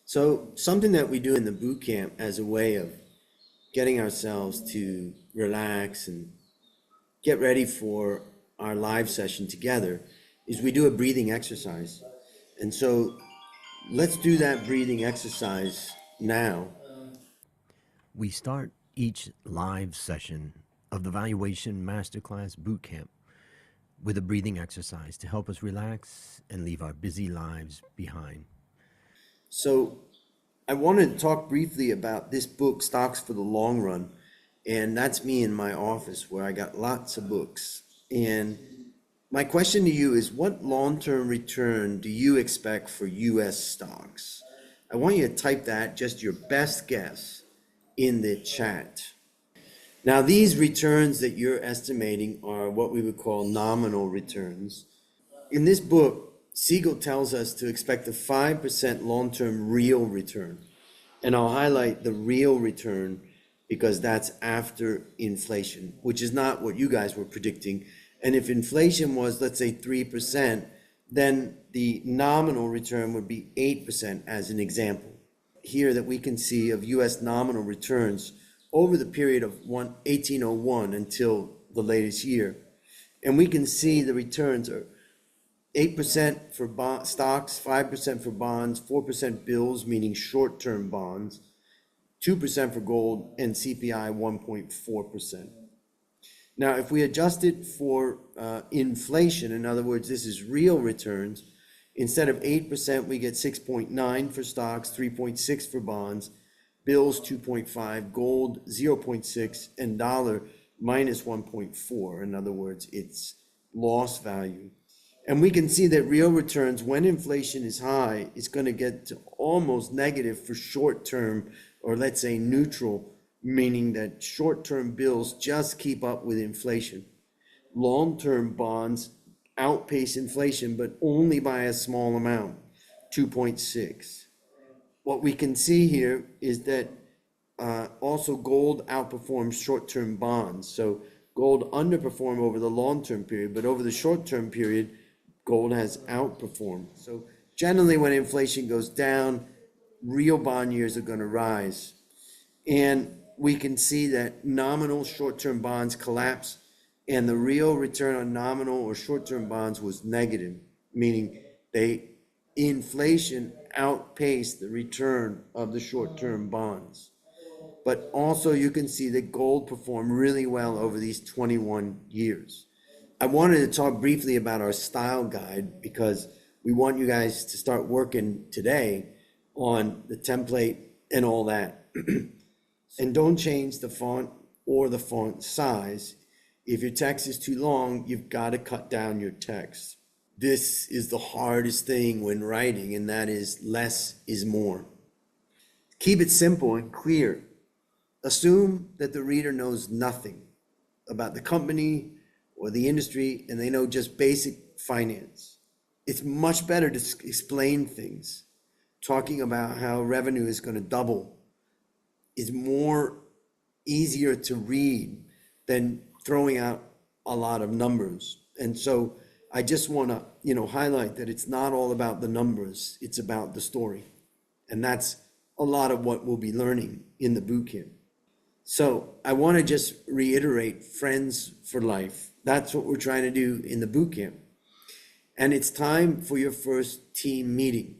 So something that we do in the boot camp as a way of getting ourselves to relax and get ready for our live session together is we do a breathing exercise. And so let's do that breathing exercise now. We start each live session of the Valuation Masterclass Bootcamp with a breathing exercise to help us relax and leave our busy lives behind. So I wanted to talk briefly about this book, Stocks for the Long Run. And that's me in my office where I got lots of books. And my question to you is, what long-term return do you expect for US stocks? I want you to type that, just your best guess, in the chat. Now, these returns that you're estimating are what we would call nominal returns. In this book, Siegel tells us to expect a 5% long-term real return. And I'll highlight the real return because that's after inflation, which is not what you guys were predicting. And if inflation was, let's say, 3%, then the nominal return would be 8% as an example. Here that we can see of US nominal returns over the period of 1801 until the latest year. And we can see the returns are 8% for stocks, 5% for bonds, 4% bills, meaning short-term bonds, 2% for gold, and CPI 1.4%. Now, if we adjust it for inflation, in other words, this is real returns, instead of 8%, we get 6.9 for stocks, 3.6 for bonds, bills 2.5, gold 0.6, and dollar minus 1.4. In other words, it's loss value. And we can see that real returns, when inflation is high, is going to get to almost negative for short-term, or let's say neutral, meaning that short-term bills just keep up with inflation. Long-term bonds outpace inflation, but only by a small amount, 2.6. What we can see here is that also gold outperforms short-term bonds. So gold underperformed over the long-term period, but over the short-term period, gold has outperformed. So generally when inflation goes down, real bond yields are going to rise. And we can see that nominal short-term bonds collapse and the real return on nominal or short-term bonds was negative, meaning inflation outpaced the return of the short-term bonds. But also you can see that gold performed really well over these 21 years. I wanted to talk briefly about our style guide because we want you guys to start working today on the template and all that. And don't change the font or the font size. If your text is too long, you've got to cut down your text. This is the hardest thing when writing, and that is less is more. Keep it simple and clear. Assume that the reader knows nothing about the company or the industry, and they know just basic finance. It's much better to explain things. Talking about how revenue is going to double is more easier to read than throwing out a lot of numbers. And so I just want to, highlight that it's not all about the numbers, it's about the story. And that's a lot of what we'll be learning in the bootcamp. So I want to just reiterate friends for life. That's what we're trying to do in the bootcamp. And it's time for your first team meeting.